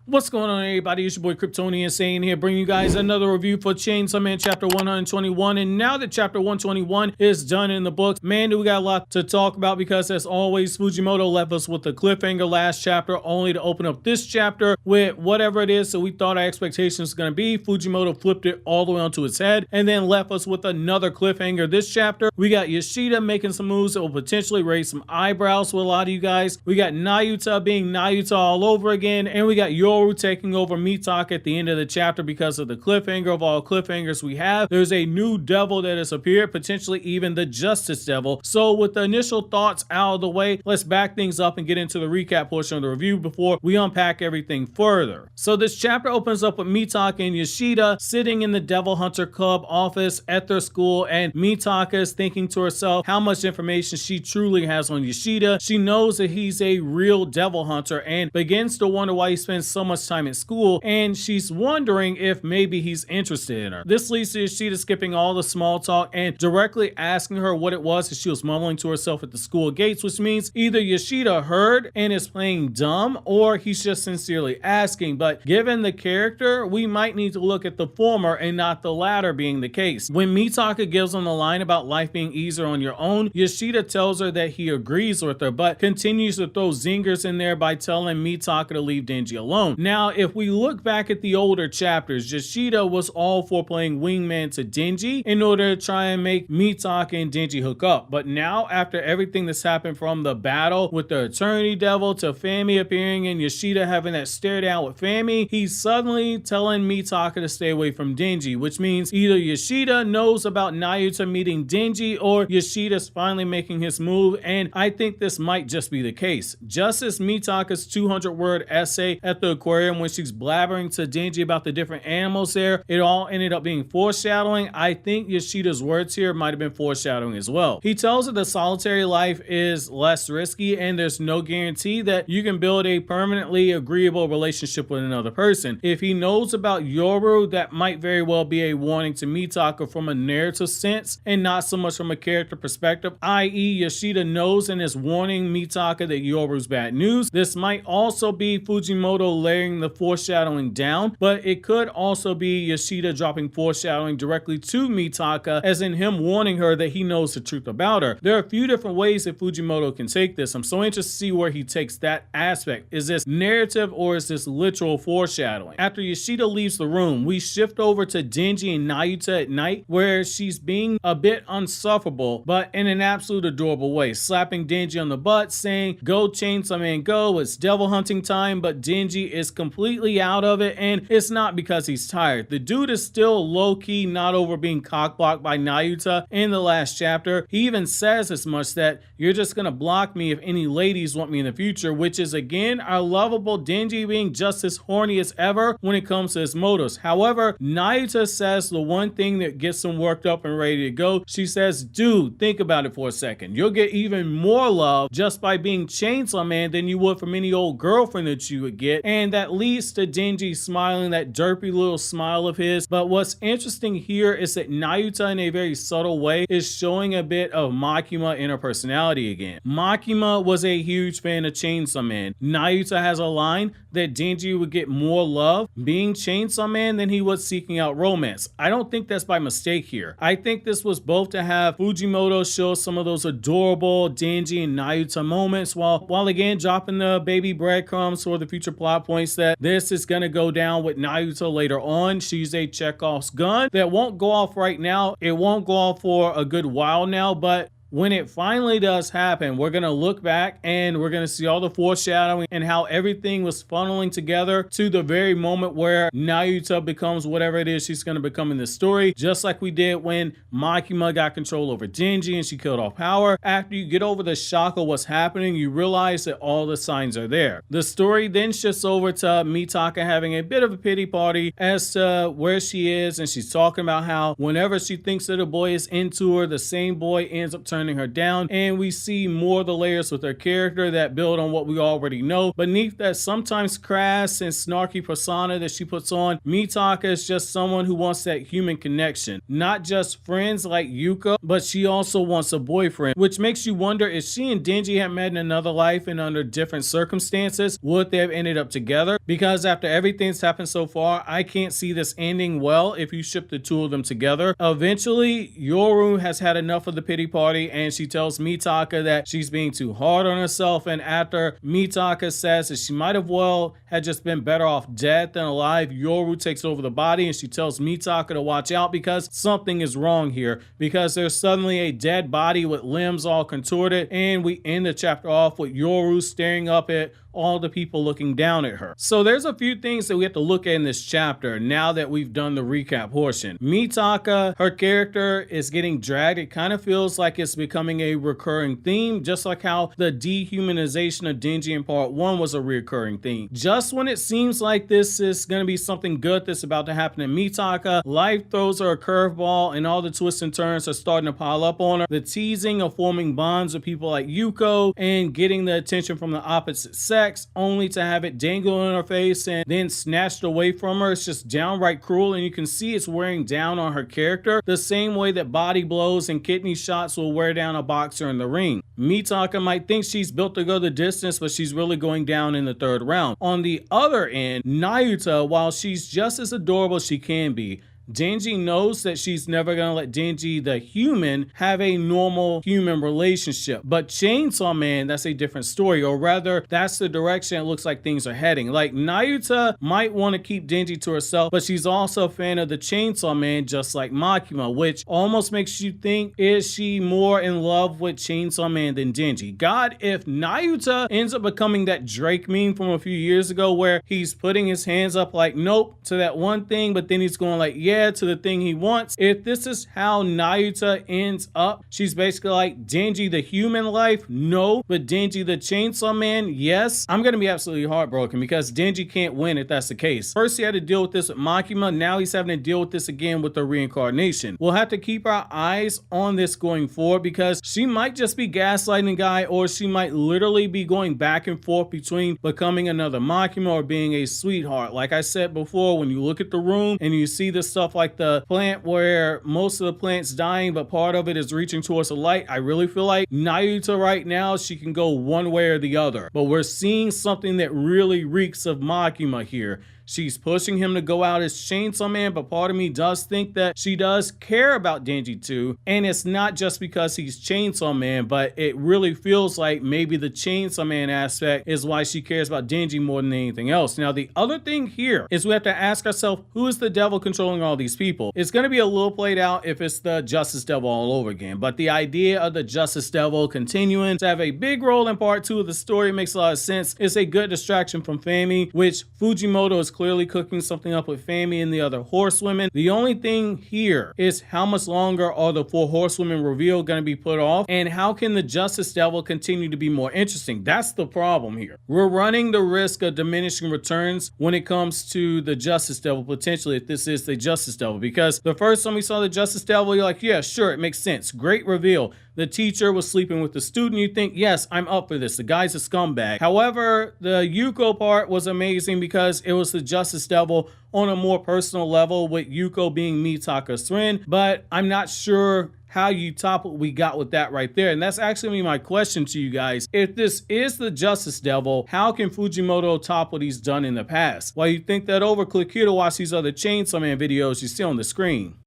What's going on, everybody? It's your boy KRYPTONIAN saying here, bringing you guys another review for Chainsaw Man chapter 121. And now that chapter 121 is done in the books, man, do we got a lot to talk about, because as always, Fujimoto left us with the cliffhanger last chapter, only to open up this chapter with whatever it is that we thought our expectations was going to be. Fujimoto flipped it all the way onto its head and then left us with another cliffhanger this chapter. We got Yoshida making some moves that will potentially raise some eyebrows with a lot of you guys. We got Nayuta being Nayuta all over again, and we got Yoru taking over Mitaka at the end of the chapter because of the cliffhanger of all cliffhangers we have. There's a new devil that has appeared, potentially even the Justice Devil. So with the initial thoughts out of the way, let's back things up and get into the recap portion of the review before we unpack everything further. So this chapter opens up with Mitaka and Yoshida sitting in the Devil Hunter Club office at their school, and Mitaka is thinking to herself how much information she truly has on Yoshida. She knows that he's a real devil hunter and begins to wonder why he spends so much time at school, and she's wondering if maybe he's interested in her. This leads to Yoshida skipping all the small talk and directly asking her what it was that she was mumbling to herself at the school gates, which means either Yoshida heard and is playing dumb, or he's just sincerely asking. But given the character, we might need to look at the former and not the latter being the case. When Mitaka gives him the line about life being easier on your own, Yoshida tells her that he agrees with her, but continues to throw zingers in there by telling Mitaka to leave Denji alone. Now, if we look back at the older chapters, Yoshida was all for playing wingman to Denji in order to try and make Mitaka and Denji hook up. But now, after everything that's happened from the battle with the Eternity Devil to Fami appearing and Yoshida having that stare down with Fami, he's suddenly telling Mitaka to stay away from Denji, which means either Yoshida knows about Nayuta meeting Denji, or Yoshida's finally making his move, and I think this might just be the case. Just as Mitaka's 200-word essay at the aquarium when she's blabbering to Denji about the different animals there, it all ended up being foreshadowing. I think Yoshida's words here might have been foreshadowing as well. He tells her the solitary life is less risky and there's no guarantee that you can build a permanently agreeable relationship with another person. If he knows about Yoru, that might very well be a warning to Mitaka from a narrative sense and not so much from a character perspective, i.e. Yoshida knows and is warning Mitaka that Yoru's bad news. This might also be Fujimoto layering the foreshadowing down, but it could also be Yoshida dropping foreshadowing directly to Mitaka, as in him warning her that he knows the truth about her. There are a few different ways that Fujimoto can take this. I'm so interested to see where he takes that aspect. Is this narrative or is this literal foreshadowing? After Yoshida leaves the room, we shift over to Denji and Nayuta at night, where she's being a bit unsufferable, but in an absolute adorable way, slapping Denji on the butt, saying, "Go Chainsaw Man, go, it's devil hunting time," but Denji is completely out of it, and it's not because he's tired. The dude is still low-key not over being cockblocked by Nayuta in the last chapter. He even says as much, that you're just gonna block me if any ladies want me in the future, which is again our lovable Denji being just as horny as ever when it comes to his motives. However, Nayuta says the one thing that gets him worked up and ready to go. She says, "Dude, think about it for a second. You'll get even more love just by being Chainsaw Man than you would from any old girlfriend that you would get," and that leads to Denji smiling that derpy little smile of his. But what's interesting here is that Nayuta, in a very subtle way, is showing a bit of Makima in her personality again. Makima was a huge fan of Chainsaw Man. Nayuta has a line that Denji would get more love being Chainsaw Man than he was seeking out romance. I don't think that's by mistake here. I think this was both to have Fujimoto show some of those adorable Denji and Nayuta moments, while again dropping the baby breadcrumbs for the future plot points that this is gonna go down with Nayuta later on. She's a Chekhov's gun that won't go off right now. It won't go off for a good while now, but when it finally does happen, we're going to look back and we're going to see all the foreshadowing and how everything was funneling together to the very moment where Nayuta becomes whatever it is she's going to become in this story, just like we did when Makima got control over Denji and she killed off power. After you get over the shock of what's happening, you realize that all the signs are there. The story then shifts over to Mitaka having a bit of a pity party as to where she is, and she's talking about how whenever she thinks that a boy is into her, the same boy ends up turning turning her down, and we see more of the layers with her character that build on what we already know. Beneath that sometimes crass and snarky persona that she puts on, Mitaka is just someone who wants that human connection. Not just friends like Yuko, but she also wants a boyfriend, which makes you wonder if she and Denji had met in another life and under different circumstances, would they have ended up together? Because after everything that's happened so far, I can't see this ending well if you ship the two of them together. Eventually, Yoru has had enough of the pity party, and she tells Mitaka that she's being too hard on herself, and after Mitaka says that she might have had just been better off dead than alive, Yoru takes over the body, and she tells Mitaka to watch out because something is wrong here, because there's suddenly a dead body with limbs all contorted, and we end the chapter off with Yoru staring up at all the people looking down at her. So there's a few things that we have to look at in this chapter now that we've done the recap portion. Mitaka, her character is getting dragged. It kind of feels like it's becoming a recurring theme, just like how the dehumanization of Denji in part 1 was a recurring theme. Just when it seems like this is going to be something good that's about to happen to Mitaka, life throws her a curveball and all the twists and turns are starting to pile up on her. The teasing of forming bonds with people like Yuko and getting the attention from the opposite sex, only to have it dangle in her face and then snatched away from her. It's just downright cruel, and you can see it's wearing down on her character the same way that body blows and kidney shots will wear down a boxer in the ring. Mitaka might think she's built to go the distance, but she's really going down in the third round. On the other end, Nayuta, while she's just as adorable as she can be, Denji knows that she's never going to let Denji the human have a normal human relationship. But Chainsaw Man, that's a different story, or rather that's the direction it looks like things are heading. Like, Nayuta might want to keep Denji to herself, but she's also a fan of the Chainsaw Man, just like Makima, which almost makes you think, is she more in love with Chainsaw Man than Denji? God, if Nayuta ends up becoming that Drake meme from a few years ago where he's putting his hands up like nope to that one thing, but then he's going like yeah to the thing he wants. If this is how Nayuta ends up, she's basically like Denji the human life, no, but Denji the Chainsaw Man, yes. I'm gonna be absolutely heartbroken because Denji can't win if that's the case. First he had to deal with this with Makima, now he's having to deal with this again with the reincarnation. We'll have to keep our eyes on this going forward because she might just be gaslighting a guy, or she might literally be going back and forth between becoming another Makima or being a sweetheart. Like I said before, when you look at the room and you see this stuff like the plant where most of the plant's dying but part of it is reaching towards the light, I really feel like Nayuta right now, she can go one way or the other, but we're seeing something that really reeks of Makima here. She's pushing him to go out as Chainsaw Man, but part of me does think that she does care about Denji too. And it's not just because he's Chainsaw Man, but it really feels like maybe the Chainsaw Man aspect is why she cares about Denji more than anything else. Now, the other thing here is we have to ask ourselves, who is the devil controlling all these people? It's going to be a little played out if it's the Justice Devil all over again, but the idea of the Justice Devil continuing to have a big role in part 2 of the story makes a lot of sense. It's a good distraction from Fami, which Fujimoto is clearly cooking something up with Fami and the other horsewomen. The only thing here is how much longer are the 4 horsewomen reveal going to be put off, and how can the Justice Devil continue to be more interesting? That's the problem here. We're running the risk of diminishing returns when it comes to the Justice Devil, potentially, if this is the Justice Devil, because the first time we saw the Justice Devil, you're like, yeah, sure, it makes sense. Great reveal. The teacher was sleeping with the student. You think, yes, I'm up for this. The guy's a scumbag. However, the Yuko part was amazing because it was the Justice Devil on a more personal level, with Yuko being Mitaka's friend, but I'm not sure how you top what we got with that right there. And that's actually my question to you guys. If this is the Justice Devil, how can Fujimoto top what he's done in the past? While you think that over, click here to watch these other Chainsaw Man videos you see on the screen.